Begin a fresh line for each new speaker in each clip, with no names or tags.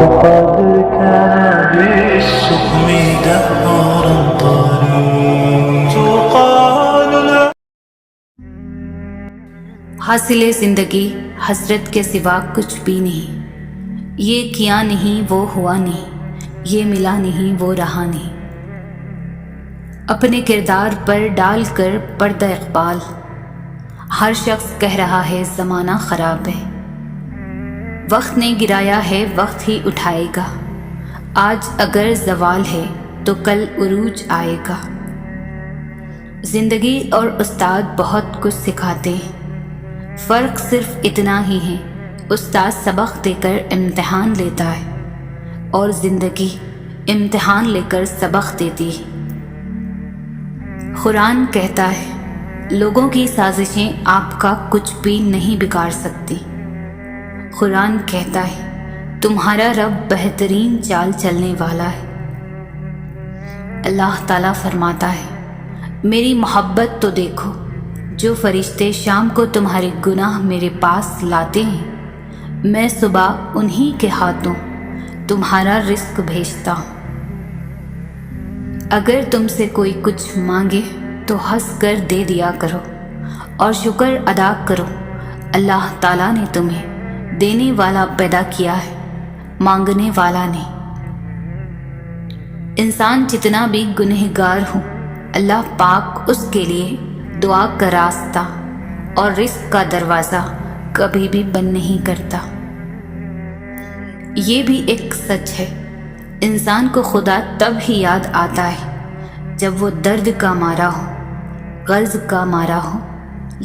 وقد كان بالسقم دهرا طريق تقال له.
حاصل زندگی حسرت کے سوا کچھ بھی نہیں. یہ کیا نہیں وہ ہوا نہیں، یہ ملا نہیں وہ رہا نہیں. اپنے کردار پر ڈال کر پردہ اقبال، ہر شخص کہہ رہا ہے زمانہ خراب ہے. وقت نے گرایا ہے وقت ہی اٹھائے گا. آج اگر زوال ہے تو کل عروج آئے گا. زندگی اور استاد بہت کچھ سکھاتے ہیں، فرق صرف اتنا ہی ہے استاد سبق دے کر امتحان لیتا ہے اور زندگی امتحان لے کر سبق دیتی ہے. قرآن کہتا ہے لوگوں کی سازشیں آپ کا کچھ بھی نہیں بگاڑ سکتی. قرآن کہتا ہے تمہارا رب بہترین چال چلنے والا ہے. اللہ تعالیٰ فرماتا ہے میری محبت تو دیکھو، جو فرشتے شام کو تمہارے گناہ میرے پاس لاتے ہیں میں صبح انہی کے ہاتھوں تمہارا رزق بھیجتا ہوں. اگر تم سے کوئی کچھ مانگے تو ہنس کر دے دیا کرو اور شکر ادا کرو. اللہ تعالیٰ نے تمہیں دینے والا پیدا کیا ہے، مانگنے والا نہیں. انسان جتنا بھی گنہگار ہو اللہ پاک اس کے لیے دعا کا راستہ اور رزق کا دروازہ کبھی بھی بند نہیں کرتا. یہ بھی ایک سچ ہے انسان کو خدا تب ہی یاد آتا ہے جب وہ درد کا مارا ہو، غرض کا مارا ہو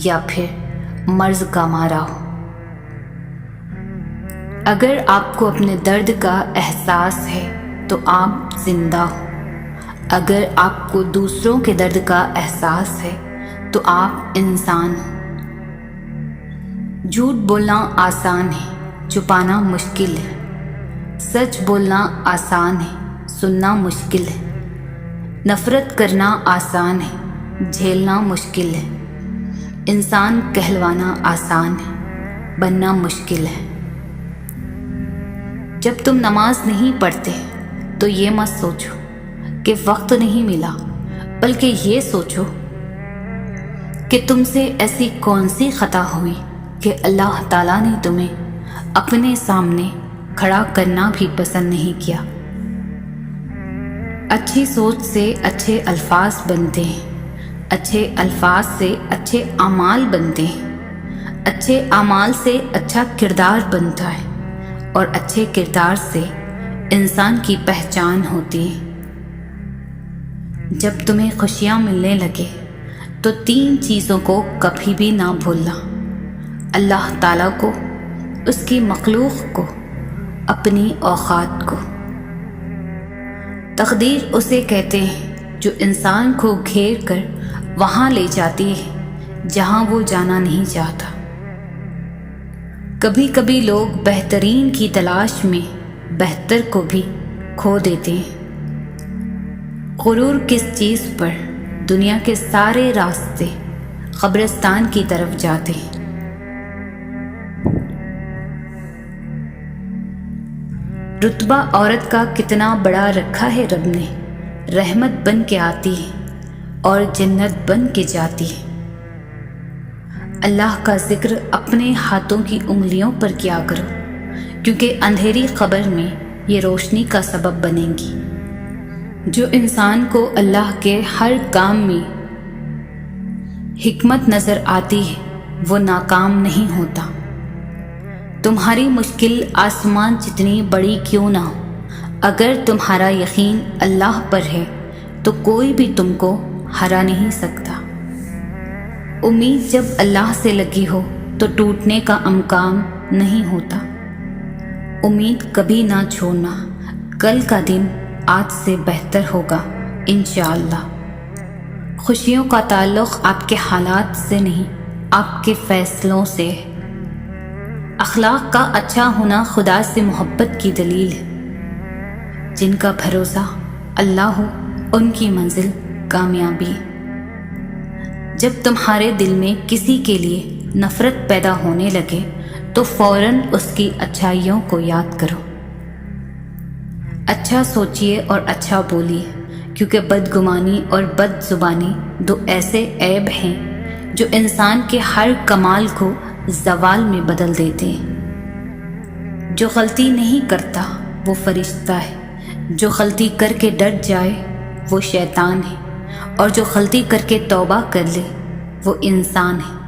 یا پھر مرض کا مارا ہو. اگر آپ کو اپنے درد کا احساس ہے تو آپ زندہ ہو. اگر آپ کو دوسروں کے درد کا احساس ہے تو آپ انسان ہو. جھوٹ بولنا آسان ہے، چھپانا مشکل ہے. سچ بولنا آسان ہے، سننا مشکل ہے. نفرت کرنا آسان ہے، جھیلنا مشکل ہے. انسان کہلوانا آسان ہے، بننا مشکل ہے. جب تم نماز نہیں پڑھتے تو یہ مت سوچو کہ وقت نہیں ملا، بلکہ یہ سوچو کہ تم سے ایسی کون سی خطا ہوئی کہ اللہ تعالیٰ نے تمہیں اپنے سامنے کھڑا کرنا بھی پسند نہیں کیا. اچھی سوچ سے اچھے الفاظ بنتے ہیں، اچھے الفاظ سے اچھے اعمال بنتے ہیں، اچھے اعمال سے اچھا کردار بنتا ہے اور اچھے کردار سے انسان کی پہچان ہوتی ہے. جب تمہیں خوشیاں ملنے لگے تو 3 چیزوں کو کبھی بھی نہ بھولنا: اللہ تعالیٰ کو، اس کی مخلوق کو، اپنی اوقات کو. تقدیر اسے کہتے ہیں جو انسان کو گھیر کر وہاں لے جاتی ہے جہاں وہ جانا نہیں چاہتا. کبھی کبھی لوگ بہترین کی تلاش میں بہتر کو بھی کھو دیتے ہیں. غرور کس چیز پر دنیا کے سارے راستے قبرستان کی طرف جاتے ہیں. رتبہ عورت کا کتنا بڑا رکھا ہے رب نے، رحمت بن کے آتی ہے اور جنت بن کے جاتی ہے. اللہ کا ذکر اپنے ہاتھوں کی انگلیوں پر کیا کرو، کیونکہ اندھیری قبر میں یہ روشنی کا سبب بنیں گی. جو انسان کو اللہ کے ہر کام میں حکمت نظر آتی ہے وہ ناکام نہیں ہوتا. تمہاری مشکل آسمان جتنی بڑی کیوں نہ ہو، اگر تمہارا یقین اللہ پر ہے تو کوئی بھی تم کو ہرا نہیں سکتا. امید جب اللہ سے لگی ہو تو ٹوٹنے کا امکان نہیں ہوتا. امید کبھی نہ چھوڑنا، کل کا دن آج سے بہتر ہوگا انشاءاللہ. خوشیوں کا تعلق آپ کے حالات سے نہیں، آپ کے فیصلوں سے ہے. اخلاق کا اچھا ہونا خدا سے محبت کی دلیل ہے. جن کا بھروسہ اللہ ہو ان کی منزل کامیابی. جب تمہارے دل میں کسی کے لیے نفرت پیدا ہونے لگے تو فوراً اس کی اچھائیوں کو یاد کرو. اچھا سوچیے اور اچھا بولیے، کیونکہ بدگمانی اور بد زبانی دو ایسے عیب ہیں جو انسان کے ہر کمال کو زوال میں بدل دیتے ہیں۔ جو غلطی نہیں کرتا وہ فرشتہ ہے، جو غلطی کر کے ڈر جائے وہ شیطان ہے، اور جو غلطی کر کے توبہ کر لے وہ انسان ہے۔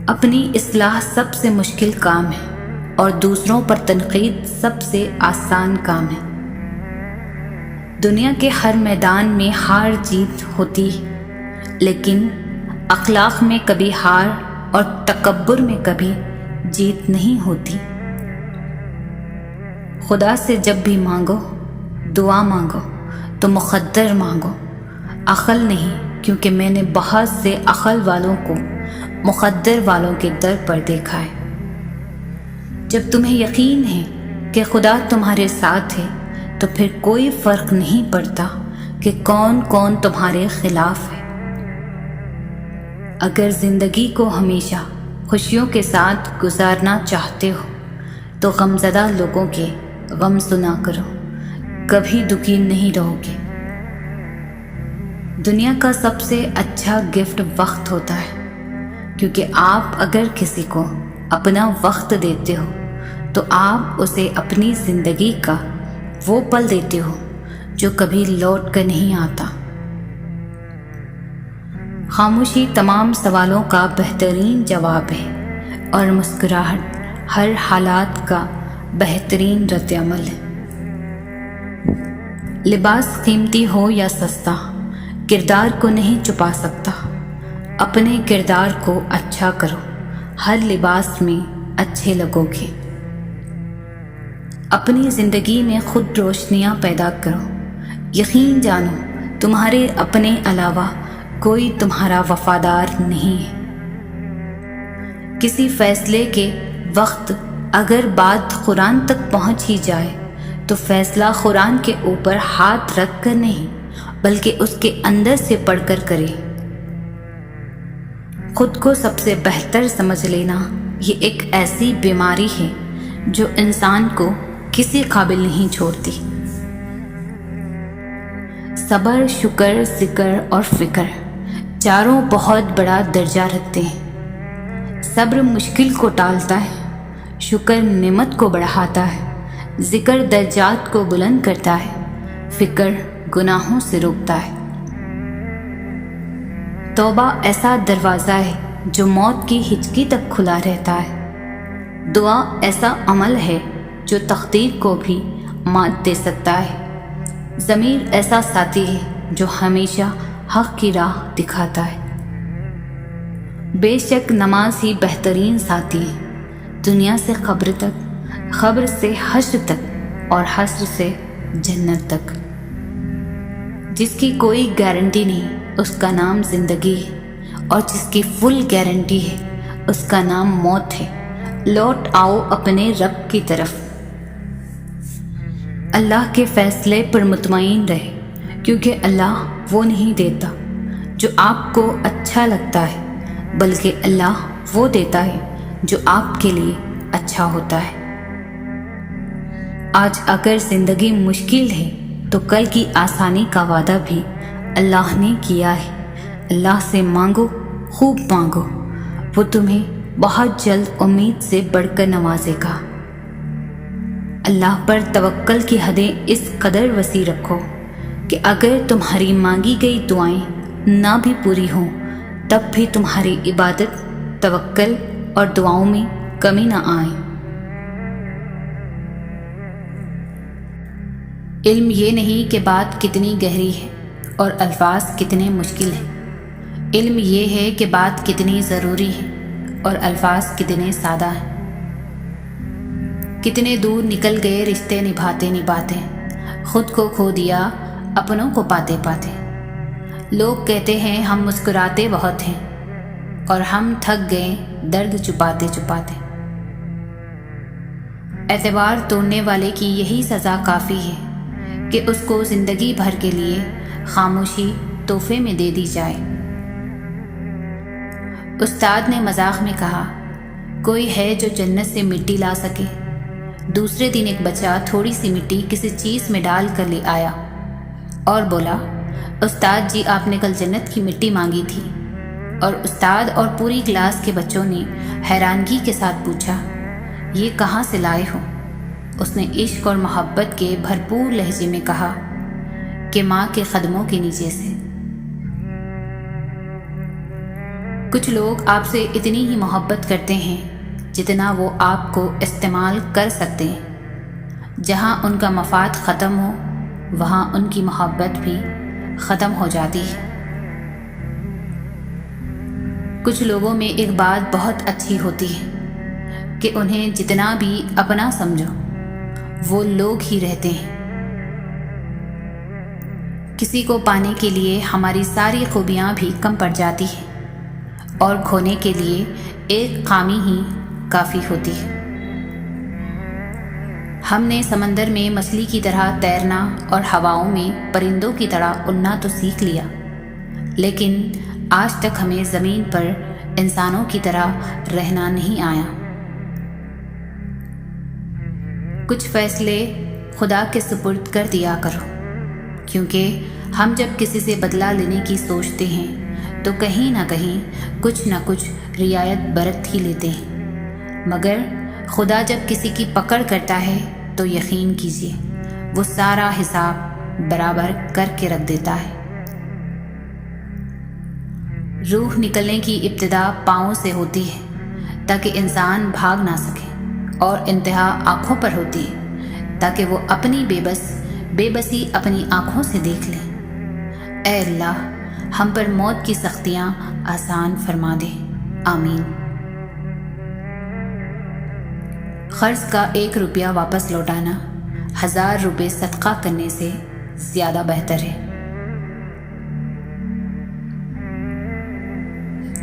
اپنی اصلاح سب سے مشکل کام ہے اور دوسروں پر تنقید سب سے آسان کام ہے۔ دنیا کے ہر میدان میں ہار جیت ہوتی ہے، لیکن اخلاق میں کبھی ہار اور تکبر میں کبھی جیت نہیں ہوتی۔ خدا سے جب بھی مانگو، دعا مانگو تو مقدر مانگو، عقل نہیں، کیونکہ میں نے بہت سے عقل والوں کو مقدر والوں کے در پر دیکھا ہے۔ جب تمہیں یقین ہے کہ خدا تمہارے ساتھ ہے تو پھر کوئی فرق نہیں پڑتا کہ کون کون تمہارے خلاف ہے۔ اگر زندگی کو ہمیشہ خوشیوں کے ساتھ گزارنا چاہتے ہو تو غمزدہ لوگوں کے غم سنا کرو، کبھی دکھی نہیں رہو گے۔ دنیا کا سب سے اچھا گفٹ وقت ہوتا ہے، کیونکہ آپ اگر کسی کو اپنا وقت دیتے ہو تو آپ اسے اپنی زندگی کا وہ پل دیتے ہو جو کبھی لوٹ کر نہیں آتا۔ خاموشی تمام سوالوں کا بہترین جواب ہے، اور مسکراہٹ ہر حالات کا بہترین رد عمل ہے۔ لباس قیمتی ہو یا سستا، کردار کو نہیں چھپا سکتا۔ اپنے کردار کو اچھا کرو، ہر لباس میں اچھے لگو گے۔ اپنی زندگی میں خود روشنیاں پیدا کرو، یقین جانو تمہارے اپنے علاوہ کوئی تمہارا وفادار نہیں ہے۔ کسی فیصلے کے وقت اگر بات قرآن تک پہنچ ہی جائے تو فیصلہ قرآن کے اوپر ہاتھ رکھ کر نہیں بلکہ اس کے اندر سے پڑھ کر کرے۔ خود کو سب سے بہتر سمجھ لینا یہ ایک ایسی بیماری ہے جو انسان کو کسی قابل نہیں چھوڑتی۔ صبر، شکر، ذکر اور فکر چاروں بہت بڑا درجہ رکھتے ہیں۔ صبر مشکل کو ٹالتا ہے، شکر نعمت کو بڑھاتا ہے، ذکر درجات کو بلند کرتا ہے، فکر گناہوں سے روکتا ہے۔ توبہ ایسا دروازہ ہے جو موت کی ہچکی تک کھلا رہتا ہے۔ دعا ایسا عمل ہے جو تقدیر کو بھی مات دے سکتا ہے۔ ضمیر ایسا ساتھی ہے جو ہمیشہ حق کی راہ دکھاتا ہے۔ بے شک نماز ہی بہترین ساتھی ہے، دنیا سے قبر تک، قبر سے حشر تک اور حشر سے جنت تک۔ جس کی کوئی گارنٹی نہیں اس کا نام زندگی ہے، اور جس کی فل گارنٹی ہے اس کا نام موت ہے۔ لوٹ آؤ اپنے رب کی طرف۔ اللہ کے فیصلے پر مطمئن رہے، کیونکہ اللہ وہ نہیں دیتا جو آپ کو اچھا لگتا ہے، بلکہ اللہ وہ دیتا ہے جو آپ کے لیے اچھا ہوتا ہے۔ آج اگر زندگی مشکل ہے تو کل کی آسانی کا وعدہ بھی اللہ نے کیا ہے۔ اللہ سے مانگو، خوب مانگو، وہ تمہیں بہت جلد امید سے بڑھ کر نوازے گا۔ اللہ پر توکل کی حدیں اس قدر وسیع رکھو کہ اگر تمہاری مانگی گئی دعائیں نہ بھی پوری ہوں تب بھی تمہاری عبادت، توکل اور دعاؤں میں کمی نہ آئے۔ علم یہ نہیں کہ بات کتنی گہری ہے اور الفاظ کتنے مشکل ہیں، علم یہ ہے کہ بات کتنی ضروری ہے اور الفاظ کتنے سادہ ہیں۔ کتنے دور نکل گئے رشتے نبھاتے نبھاتے، خود کو کھو دیا اپنوں کو پاتے پاتے۔ لوگ کہتے ہیں ہم مسکراتے بہت ہیں اور ہم تھک گئے درد چھپاتے چھپاتے۔ اعتبار توڑنے والے کی یہی سزا کافی ہے کہ اس کو زندگی بھر کے لیے خاموشی تحفے میں دے دی جائے۔ استاد نے مذاق میں کہا، کوئی ہے جو جنت سے مٹی لا سکے؟ دوسرے دن ایک بچہ تھوڑی سی مٹی کسی چیز میں ڈال کر لے آیا اور بولا، استاد جی آپ نے کل جنت کی مٹی مانگی تھی۔ اور استاد اور پوری کلاس کے بچوں نے حیرانگی کے ساتھ پوچھا، یہ کہاں سے لائے ہو؟ اس نے عشق اور محبت کے بھرپور لہجے میں کہا کہ ماں کے قدموں کے نیچے سے۔ کچھ لوگ آپ سے اتنی ہی محبت کرتے ہیں جتنا وہ آپ کو استعمال کر سکتے ہیں۔ جہاں ان کا مفاد ختم ہو وہاں ان کی محبت بھی ختم ہو جاتی ہے۔ کچھ لوگوں میں ایک بات بہت اچھی ہوتی ہے کہ انہیں جتنا بھی اپنا سمجھو وہ لوگ ہی رہتے ہیں۔ کسی کو پانے کے لیے ہماری ساری خوبیاں بھی کم پڑ جاتی ہیں اور کھونے کے لیے ایک خامی ہی کافی ہوتی ہے۔ ہم نے سمندر میں مچھلی کی طرح تیرنا اور ہواؤں میں پرندوں کی طرح اڑنا تو سیکھ لیا، لیکن آج تک ہمیں زمین پر انسانوں کی طرح رہنا نہیں آیا۔ کچھ فیصلے خدا کے سپرد کر دیا کرو، کیونکہ ہم جب کسی سے بدلہ لینے کی سوچتے ہیں تو کہیں نہ کہیں کچھ نہ کچھ رعایت برت ہی لیتے ہیں، مگر خدا جب کسی کی پکڑ کرتا ہے تو یقین کیجیے وہ سارا حساب برابر کر کے رکھ دیتا ہے۔ روح نکلنے کی ابتدا پاؤں سے ہوتی ہے تاکہ انسان بھاگ نہ سکے، اور انتہا آنکھوں پر ہوتی ہے تاکہ وہ اپنی بے بسی اپنی آنکھوں سے دیکھ لے۔ اے اللہ ہم پر موت کی سختیاں آسان فرما دے، آمین۔ قرض کا 1 روپیہ واپس لوٹانا 1000 روپے صدقہ کرنے سے زیادہ بہتر ہے۔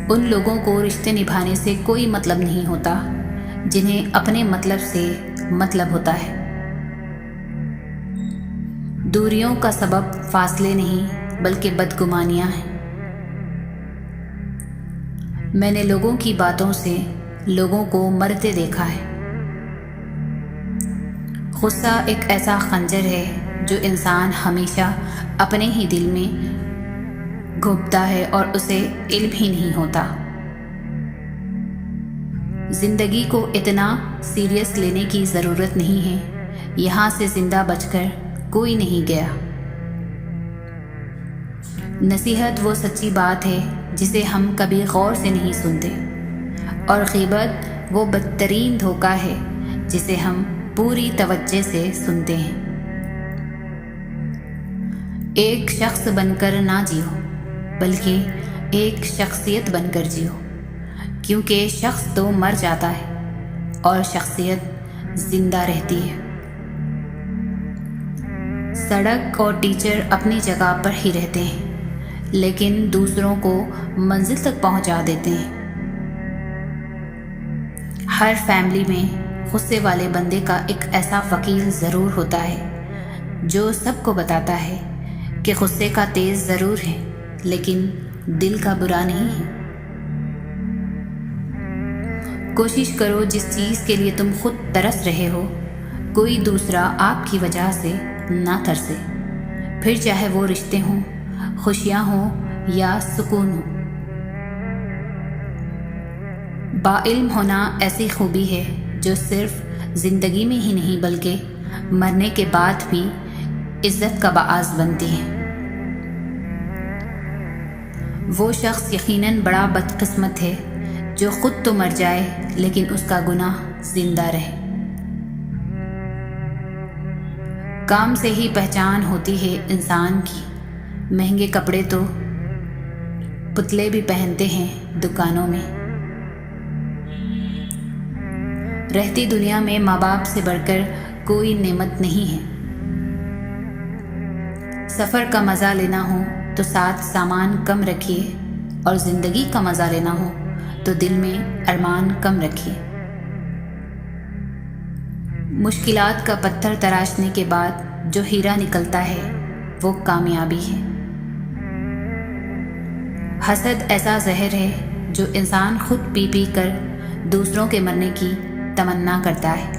ان لوگوں کو رشتے نبھانے سے کوئی مطلب نہیں ہوتا جنہیں اپنے مطلب سے مطلب ہوتا ہے۔ دوریوں کا سبب فاصلے نہیں بلکہ بدگمانیاں ہیں۔ میں نے لوگوں کی باتوں سے لوگوں کو مرتے دیکھا ہے۔ غصہ ایک ایسا خنجر ہے جو انسان ہمیشہ اپنے ہی دل میں گھونپتا ہے اور اسے علم ہی نہیں ہوتا۔ زندگی کو اتنا سیریس لینے کی ضرورت نہیں ہے، یہاں سے زندہ بچ کر کوئی نہیں گیا۔ نصیحت وہ سچی بات ہے جسے ہم کبھی غور سے نہیں سنتے، اور غیبت وہ بدترین دھوکہ ہے جسے ہم پوری توجہ سے سنتے ہیں۔ ایک شخص بن کر نہ جیو بلکہ ایک شخصیت بن کر جیو، کیونکہ شخص تو مر جاتا ہے اور شخصیت زندہ رہتی ہے۔ سڑک اور ٹیچر اپنی جگہ پر ہی رہتے ہیں لیکن دوسروں کو منزل تک پہنچا دیتے ہیں۔ ہر فیملی میں غصے والے بندے کا ایک ایسا وکیل ضرور ہوتا ہے جو سب کو بتاتا ہے کہ غصے کا تیز ضرور ہے لیکن دل کا برا نہیں ہے۔ کوشش کرو جس چیز کے لیے تم خود ترس رہے ہو کوئی دوسرا آپ کی وجہ سے نہ ترسے، پھر چاہے وہ رشتے ہوں، خوشیاں ہوں یا سکون ہو۔ باعلم ہونا ایسی خوبی ہے جو صرف زندگی میں ہی نہیں بلکہ مرنے کے بعد بھی عزت کا باعث بنتی ہے۔ وہ شخص یقیناً بڑا بدقسمت ہے جو خود تو مر جائے لیکن اس کا گناہ زندہ رہے۔ کام سے ہی پہچان ہوتی ہے انسان کی، مہنگے کپڑے تو پتلے بھی پہنتے ہیں دکانوں میں۔ رہتی دنیا میں ماں باپ سے بڑھ کر کوئی نعمت نہیں ہے۔ سفر کا مزہ لینا ہو تو ساتھ سامان کم رکھیے، اور زندگی کا مزہ لینا ہو تو دل میں ارمان کم رکھیے۔ مشکلات کا پتھر تراشنے کے بعد جو ہیرا نکلتا ہے وہ کامیابی ہے۔ حسد ایسا زہر ہے جو انسان خود پی کر دوسروں کے مرنے کی تمنا کرتا ہے۔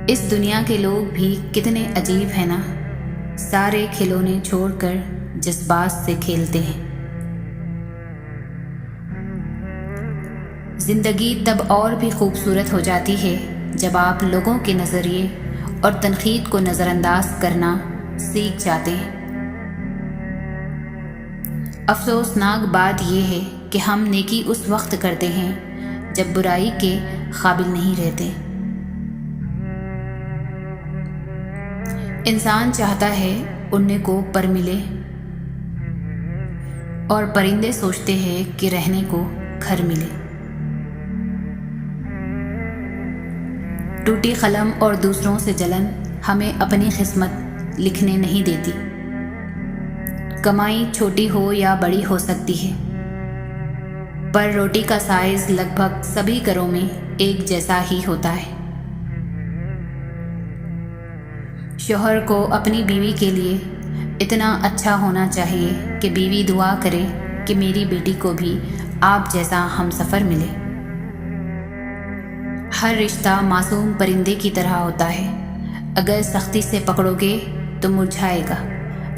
اس دنیا کے لوگ بھی کتنے عجیب ہیں نا، سارے کھلونے چھوڑ کر جذبات سے کھیلتے ہیں۔ زندگی تب اور بھی خوبصورت ہو جاتی ہے جب آپ لوگوں کے نظریے اور تنقید کو نظر انداز کرنا سیکھ جاتے ہیں۔ افسوسناک بات یہ ہے کہ ہم نیکی اس وقت کرتے ہیں جب برائی کے قابل نہیں رہتے۔ انسان چاہتا ہے اڑنے کو پر ملے، اور پرندے سوچتے ہیں کہ رہنے کو گھر ملے۔ ٹوٹی قلم اور دوسروں سے جلن ہمیں اپنی قسمت لکھنے نہیں دیتی۔ کمائی چھوٹی ہو یا بڑی ہو سکتی ہے، پر روٹی کا سائز لگ بھگ سبھی گھروں میں ایک جیسا ہی ہوتا ہے۔ شوہر کو اپنی بیوی کے لیے اتنا اچھا ہونا چاہیے کہ بیوی دعا کرے کہ میری بیٹی کو بھی آپ جیسا ہمسفر ملے۔ ہر رشتہ معصوم پرندے کی طرح ہوتا ہے، اگر سختی سے پکڑو گے تو مرجھائے گا،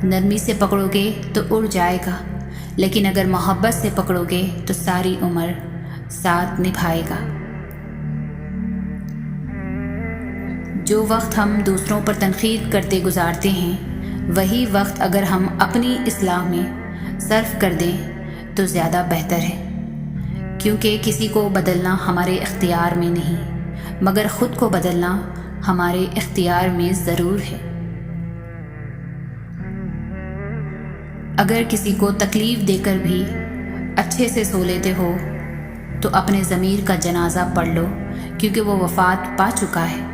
نرمی سے پکڑو گے تو اڑ جائے گا، لیکن اگر محبت سے پکڑو گے تو ساری عمر ساتھ نبھائے گا۔ جو وقت ہم دوسروں پر تنقید کرتے گزارتے ہیں، وہی وقت اگر ہم اپنی اصلاح میں صرف کر دیں تو زیادہ بہتر ہے، کیونکہ کسی کو بدلنا ہمارے اختیار میں نہیں، مگر خود کو بدلنا ہمارے اختیار میں ضرور ہے۔ اگر کسی کو تکلیف دے کر بھی اچھے سے سو لیتے ہو تو اپنے ضمیر کا جنازہ پڑھ لو، کیونکہ وہ وفات پا چکا ہے۔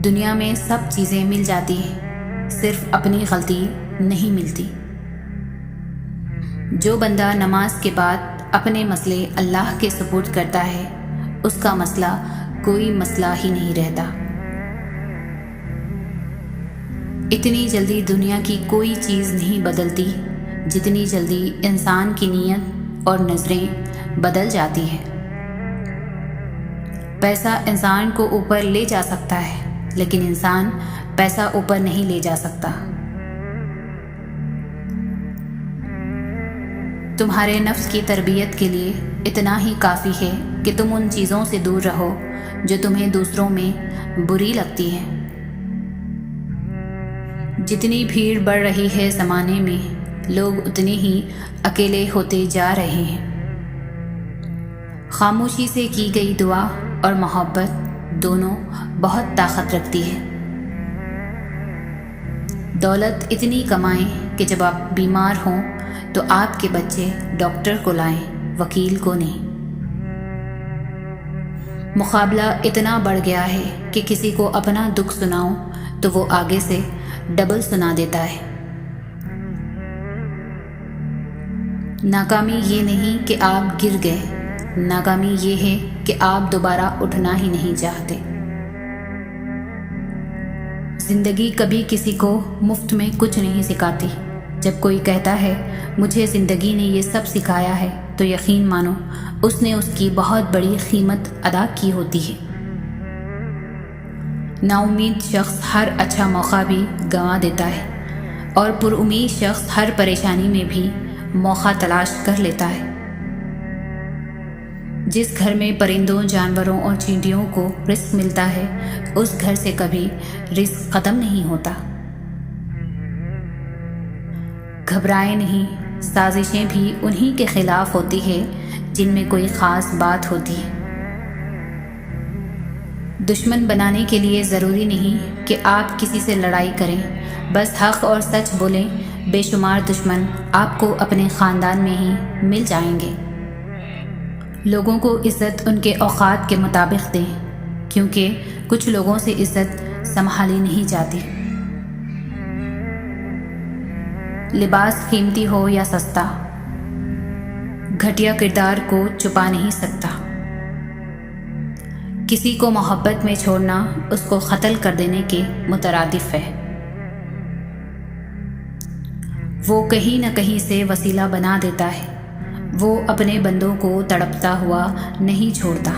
دنیا میں سب چیزیں مل جاتی ہیں، صرف اپنی غلطی نہیں ملتی۔ جو بندہ نماز کے بعد اپنے مسئلے اللہ کے سپرد کرتا ہے، اس کا مسئلہ کوئی مسئلہ ہی نہیں رہتا۔ اتنی جلدی دنیا کی کوئی چیز نہیں بدلتی جتنی جلدی انسان کی نیت اور نظریں بدل جاتی ہیں۔ پیسہ انسان کو اوپر لے جا سکتا ہے، لیکن انسان پیسہ اوپر نہیں لے جا سکتا۔ تمہارے نفس کی تربیت کے لیے اتنا ہی کافی ہے کہ تم ان چیزوں سے دور رہو جو تمہیں دوسروں میں بری لگتی ہیں۔ جتنی بھیڑ بڑھ رہی ہے زمانے میں، لوگ اتنے ہی اکیلے ہوتے جا رہے ہیں۔ خاموشی سے کی گئی دعا اور محبت دونوں بہت طاقت رکھتی ہے۔ دولت اتنی کمائیں کہ جب آپ بیمار ہوں تو آپ کے بچے ڈاکٹر کو لائیں، وکیل کو نہیں۔ مقابلہ اتنا بڑھ گیا ہے کہ کسی کو اپنا دکھ سناؤ تو وہ آگے سے ڈبل سنا دیتا ہے۔ ناکامی یہ نہیں کہ آپ گر گئے، ناکامی یہ ہے کہ آپ دوبارہ اٹھنا ہی نہیں چاہتے۔ زندگی کبھی کسی کو مفت میں کچھ نہیں سکھاتی۔ جب کوئی کہتا ہے مجھے زندگی نے یہ سب سکھایا ہے، تو یقین مانو اس نے اس کی بہت بڑی قیمت ادا کی ہوتی ہے۔ نا امید شخص ہر اچھا موقع بھی گنوا دیتا ہے، اور پر امید شخص ہر پریشانی میں بھی موقع تلاش کر لیتا ہے۔ جس گھر میں پرندوں، جانوروں اور چینٹیوں کو رزق ملتا ہے، اس گھر سے کبھی رزق ختم نہیں ہوتا۔ گھبرائے نہیں، سازشیں بھی انہی کے خلاف ہوتی ہے جن میں کوئی خاص بات ہوتی ہے۔ دشمن بنانے کے لیے ضروری نہیں کہ آپ کسی سے لڑائی کریں، بس حق اور سچ بولیں۔ بے شمار دشمن آپ کو اپنے خاندان میں ہی مل جائیں گے۔ لوگوں کو عزت ان کے اوقات کے مطابق دیں، کیونکہ کچھ لوگوں سے عزت سنبھالی نہیں جاتی۔ لباس قیمتی ہو یا سستا، گھٹیا کردار کو چھپا نہیں سکتا۔ کسی کو محبت میں چھوڑنا اس کو قتل کر دینے کے مترادف ہے۔ وہ کہیں نہ کہیں سے وسیلہ بنا دیتا ہے، وہ اپنے بندوں کو تڑپتا ہوا نہیں چھوڑتا۔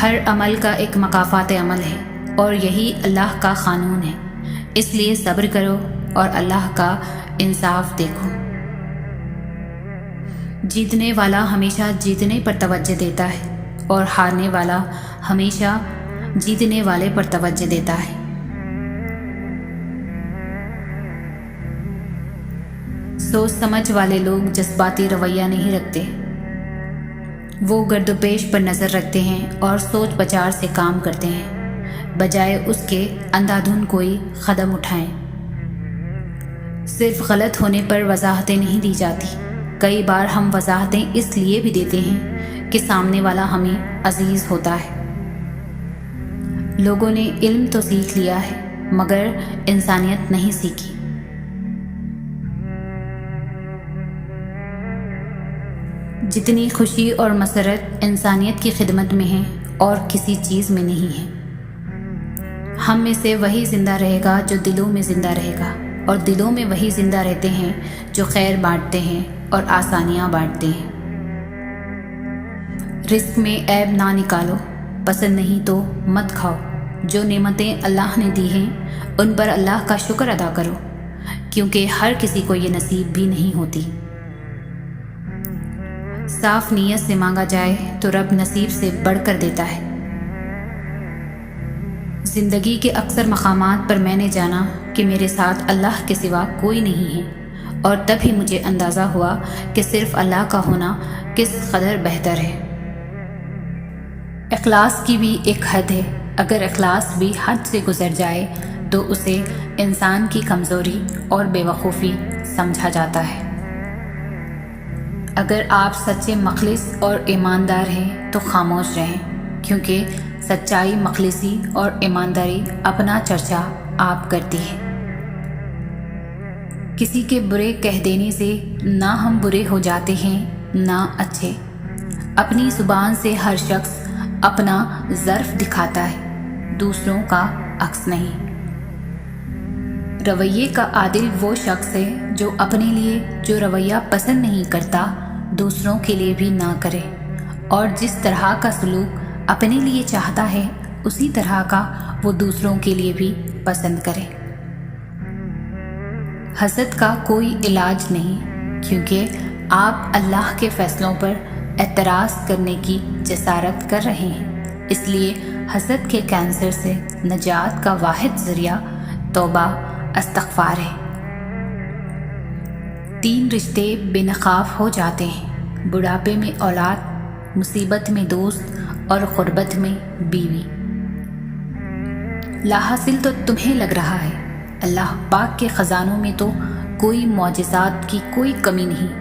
ہر عمل کا ایک مکافات عمل ہے اور یہی اللہ کا قانون ہے، اس لیے صبر کرو اور اللہ کا انصاف دیکھو۔ جیتنے والا ہمیشہ جیتنے پر توجہ دیتا ہے اور ہارنے والا ہمیشہ جیتنے والے پر توجہ دیتا ہے۔ سوچ سمجھ والے لوگ جذباتی رویہ نہیں رکھتے، وہ گرد و پیش پر نظر رکھتے ہیں اور سوچ بچار سے کام کرتے ہیں، بجائے اس کے اندھا دھند کوئی قدم اٹھائیں۔ صرف غلط ہونے پر وضاحتیں نہیں دی جاتی، کئی بار ہم وضاحتیں اس لیے بھی دیتے ہیں کہ سامنے والا ہمیں عزیز ہوتا ہے۔ لوگوں نے علم تو سیکھ لیا ہے مگر انسانیت نہیں سیکھی۔ جتنی خوشی اور مسرت انسانیت کی خدمت میں ہے اور کسی چیز میں نہیں ہے۔ ہم میں سے وہی زندہ رہے گا جو دلوں میں زندہ رہے گا، اور دلوں میں وہی زندہ رہتے ہیں جو خیر بانٹتے ہیں اور آسانیاں بانٹتے ہیں۔ رزق میں عیب نہ نکالو، پسند نہیں تو مت کھاؤ۔ جو نعمتیں اللہ نے دی ہیں ان پر اللہ کا شکر ادا کرو، کیونکہ ہر کسی کو یہ نصیب بھی نہیں ہوتی۔ صاف نیت سے مانگا جائے تو رب نصیب سے بڑھ کر دیتا ہے۔ زندگی کے اکثر مقامات پر میں نے جانا کہ میرے ساتھ اللہ کے سوا کوئی نہیں ہے، اور تب ہی مجھے اندازہ ہوا کہ صرف اللہ کا ہونا کس قدر بہتر ہے۔ اخلاص کی بھی ایک حد ہے، اگر اخلاص بھی حد سے گزر جائے تو اسے انسان کی کمزوری اور بے وقوفی سمجھا جاتا ہے۔ اگر آپ سچے مخلص اور ایماندار ہیں تو خاموش رہیں، کیونکہ سچائی، مخلصی اور ایمانداری اپنا چرچا آپ کرتی ہے۔ کسی کے برے کہہ دینے سے نہ ہم برے ہو جاتے ہیں نہ اچھے۔ اپنی زبان سے ہر شخص اپنا ظرف دکھاتا ہے، دوسروں کا عکس نہیں۔ رویے کا عادل وہ شخص ہے جو اپنے لیے جو رویہ پسند نہیں کرتا دوسروں کے لیے بھی نہ کرے، اور جس طرح کا سلوک اپنے لیے چاہتا ہے اسی طرح کا وہ دوسروں کے لیے بھی پسند کرے۔ حسد کا کوئی علاج نہیں، کیونکہ آپ اللہ کے فیصلوں پر اعتراض کرنے کی جسارت کر رہے ہیں، اس لیے حسد کے کینسر سے نجات کا واحد ذریعہ توبہ استغفار ہے۔ 3 رشتے بے نقاب ہو جاتے ہیں، بڑھاپے میں اولاد، مصیبت میں دوست اور غربت میں بیوی۔ لا حاصل تو تمہیں لگ رہا ہے، اللہ پاک کے خزانوں میں تو کوئی معجزات کی کوئی کمی نہیں۔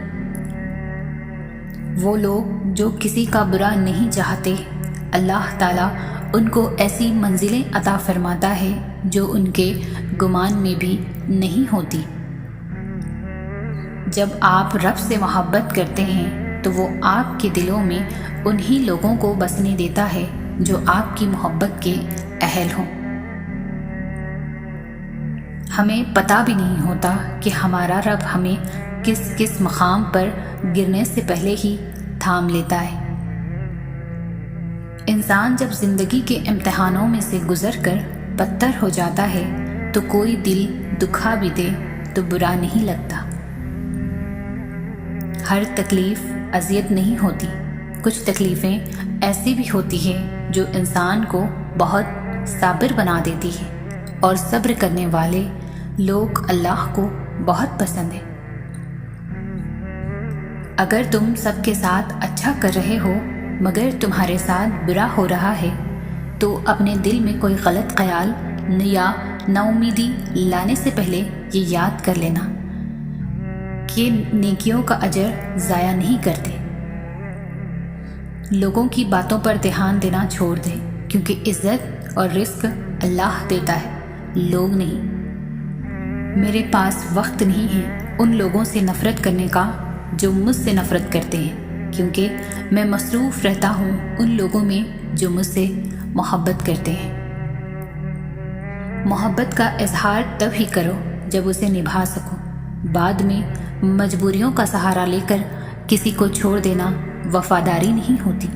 وہ لوگ جو کسی کا برا نہیں چاہتے، اللہ تعالیٰ ان کو ایسی منزلیں عطا فرماتا ہے جو ان کے گمان میں بھی نہیں ہوتی۔ جب آپ رب سے محبت کرتے ہیں تو وہ آپ کے دلوں میں انہی لوگوں کو بسنے دیتا ہے جو آپ کی محبت کے اہل ہوں۔ ہمیں پتہ بھی نہیں ہوتا کہ ہمارا رب ہمیں کس کس مقام پر گرنے سے پہلے ہی تھام لیتا ہے۔ انسان جب زندگی کے امتحانوں میں سے گزر کر پتھر ہو جاتا ہے تو کوئی دل دکھا بھی دے تو برا نہیں لگتا۔ ہر تکلیف اذیت نہیں ہوتی، کچھ تکلیفیں ایسی بھی ہوتی ہیں جو انسان کو بہت صابر بنا دیتی ہے، اور صبر کرنے والے لوگ اللہ کو بہت پسند ہیں۔ اگر تم سب کے ساتھ اچھا کر رہے ہو مگر تمہارے ساتھ برا ہو رہا ہے تو اپنے دل میں کوئی غلط خیال یا نا امیدی لانے سے پہلے یہ یاد کر لینا کہ نیکیوں کا اجر ضائع نہیں کرتے۔ لوگوں کی باتوں پر دھیان دینا چھوڑ دیں، کیونکہ عزت اور رزق اللہ دیتا ہے، لوگ نہیں۔ میرے پاس وقت نہیں ہے ان لوگوں سے نفرت کرنے کا جو مجھ سے نفرت کرتے ہیں، کیونکہ میں مصروف رہتا ہوں ان لوگوں میں جو مجھ سے محبت کرتے ہیں۔ محبت کا اظہار تب ہی کرو جب اسے نبھا سکو، بعد میں مجبوریوں کا سہارا لے کر کسی کو چھوڑ دینا وفاداری نہیں ہوتی۔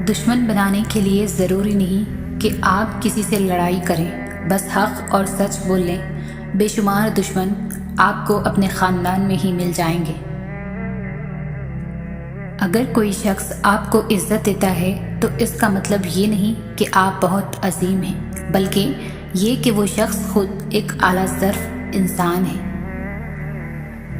دشمن بنانے کے لیے ضروری نہیں کہ آپ کسی سے لڑائی کریں، بس حق اور سچ بول لیں۔ بے شمار دشمن آپ کو اپنے خاندان میں ہی مل جائیں گے۔ اگر کوئی شخص آپ کو عزت دیتا ہے تو اس کا مطلب یہ نہیں کہ آپ بہت عظیم ہیں، بلکہ یہ کہ وہ شخص خود ایک اعلیٰ ظرف انسان ہے۔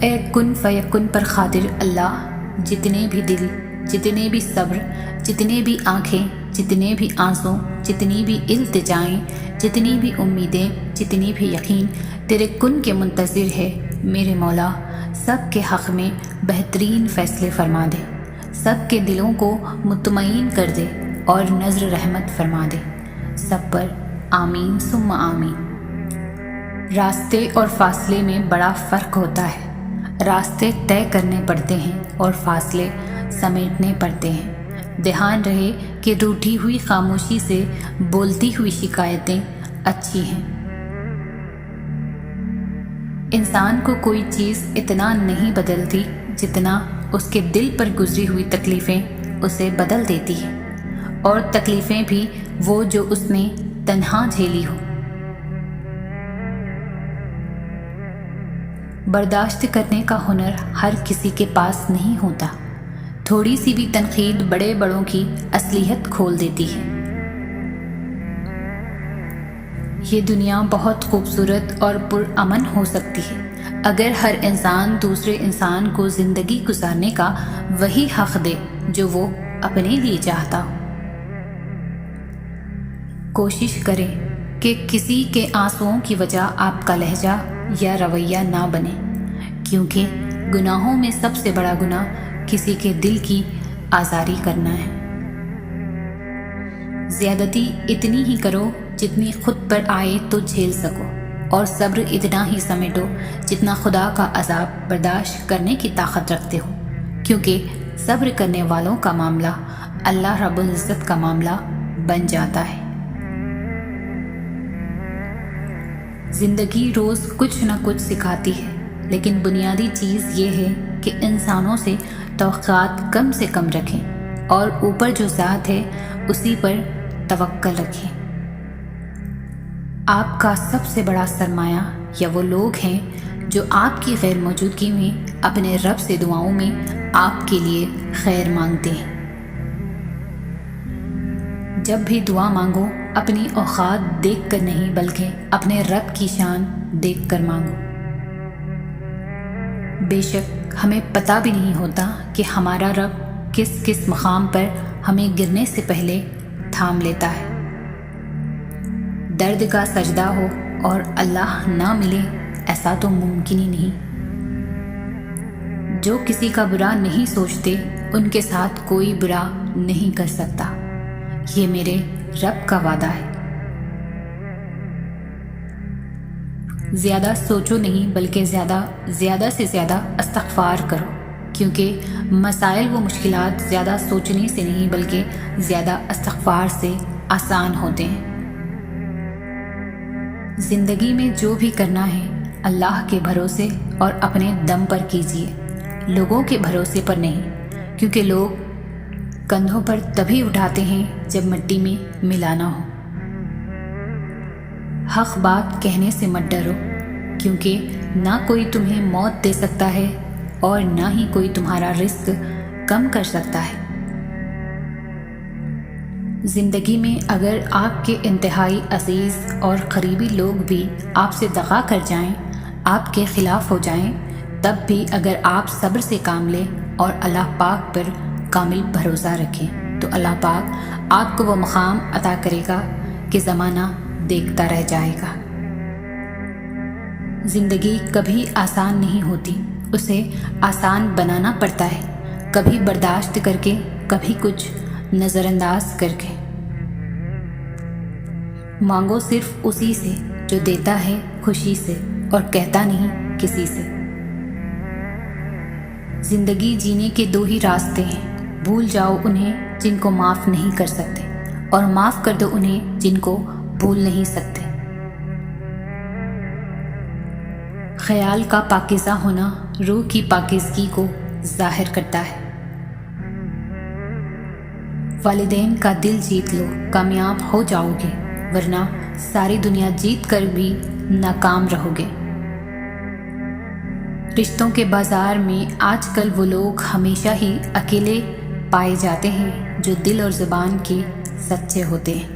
اے کن فیکن پر قادر اللہ، جتنے بھی دل، جتنے بھی صبر، جتنے بھی آنکھیں، جتنے بھی آنسوں، جتنی بھی التجائیں، جتنی بھی امیدیں، جتنی بھی یقین تیرے کن کے منتظر ہے، میرے مولا سب کے حق میں بہترین فیصلے فرما دے، سب کے دلوں کو مطمئن کر دے اور نظر رحمت فرما دے، سب پر آمین ثم آمین۔ راستے اور فاصلے میں بڑا فرق ہوتا ہے۔ راستے طے کرنے پڑتے ہیں اور فاصلے سمیٹنے پڑتے ہیں۔ دھیان رہے کہ روٹھی ہوئی خاموشی سے بولتی ہوئی شکایتیں اچھی ہیں۔ انسان کو کوئی چیز اتنا نہیں بدلتی جتنا اس کے دل پر گزری ہوئی تکلیفیں اسے بدل دیتی ہیں، اور تکلیفیں بھی وہ جو اس نے تنہا جھیلی ہو۔ برداشت کرنے کا ہنر ہر کسی کے پاس نہیں ہوتا۔ تھوڑی سی بھی تنقید بڑے بڑوں کی اصلیت کھول دیتی ہے۔ یہ دنیا بہت خوبصورت اور پرامن ہو سکتی ہے اگر ہر انسان دوسرے انسان کو زندگی گزارنے کا وہی حق دے جو وہ اپنے لیے چاہتا ہو۔ کوشش کریں کہ کسی کے آنسوؤں کی وجہ آپ کا لہجہ یا رویہ نہ بنے، کیونکہ گناہوں میں سب سے بڑا گناہ کسی کے دل کی آزاری کرنا ہے۔ زیادتی اتنی ہی کرو جتنی خود پر آئے تو جھیل سکو، اور صبر اتنا ہی سمیٹو جتنا خدا کا عذاب برداشت کرنے کی طاقت رکھتے ہو، کیونکہ صبر کرنے والوں کا معاملہ اللہ رب العزت کا معاملہ بن جاتا ہے۔ زندگی روز کچھ نہ کچھ سکھاتی ہے، لیکن بنیادی چیز یہ ہے کہ انسانوں سے توقعات کم سے کم رکھیں اور اوپر جو ذات ہے اسی پر توکل رکھیں۔ آپ کا سب سے بڑا سرمایہ یا وہ لوگ ہیں جو آپ کی غیر موجودگی میں اپنے رب سے دعاؤں میں آپ کے لیے خیر مانگتے ہیں۔ جب بھی دعا مانگو اپنی اوقات دیکھ کر نہیں بلکہ اپنے رب کی شان دیکھ کر مانگو۔ بے شک ہمیں پتہ بھی نہیں ہوتا کہ ہمارا رب کس کس مقام پر ہمیں گرنے سے پہلے تھام لیتا ہے۔ درد کا سجدہ ہو اور اللہ نہ ملے، ایسا تو ممکن ہی نہیں۔ جو کسی کا برا نہیں سوچتے ان کے ساتھ کوئی برا نہیں کر سکتا، یہ میرے رب کا وعدہ ہے۔ زیادہ سوچو نہیں بلکہ زیادہ سے زیادہ استغفار کرو، کیونکہ مسائل و مشکلات زیادہ سوچنے سے نہیں بلکہ زیادہ استغفار سے آسان ہوتے ہیں۔ زندگی میں جو بھی کرنا ہے اللہ کے بھروسے اور اپنے دم پر کیجیے، لوگوں کے بھروسے پر نہیں، کیونکہ لوگ کندھوں پر تبھی اٹھاتے ہیں جب مٹی میں ملانا ہو۔ حق بات کہنے سے مت ڈرو، کیونکہ نہ کوئی تمہیں موت دے سکتا ہے اور نہ ہی کوئی تمہارا رزق کم کر سکتا ہے۔ زندگی میں اگر آپ کے انتہائی عزیز اور قریبی لوگ بھی آپ سے دغا کر جائیں، آپ کے خلاف ہو جائیں، تب بھی اگر آپ صبر سے کام لیں اور اللہ پاک پر کامل بھروسہ رکھیں تو اللہ پاک آپ کو وہ مقام عطا کرے گا کہ زمانہ دیکھتا رہ جائے گا۔ زندگی کبھی آسان نہیں ہوتی، اسے آسان بنانا پڑتا ہے، کبھی برداشت کر کے، کبھی کچھ نظر انداز کر کے۔ مانگو صرف اسی سے جو دیتا ہے خوشی سے اور کہتا نہیں کسی سے۔ زندگی جینے کے دو ہی راستے ہیں، بھول جاؤ انہیں جن کو معاف نہیں کر سکتے، اور معاف کر دو انہیں جن کو بھول نہیں سکتے۔ خیال کا پاکیزہ ہونا روح کی پاکیزگی کو ظاہر کرتا ہے۔ والدین کا دل جیت لو، کامیاب ہو جاؤ گے، ورنہ ساری دنیا جیت کر بھی ناکام رہو گے۔ رشتوں کے بازار میں آج کل وہ لوگ ہمیشہ ہی اکیلے پائے جاتے ہیں جو دل اور زبان کے سچے ہوتے ہیں۔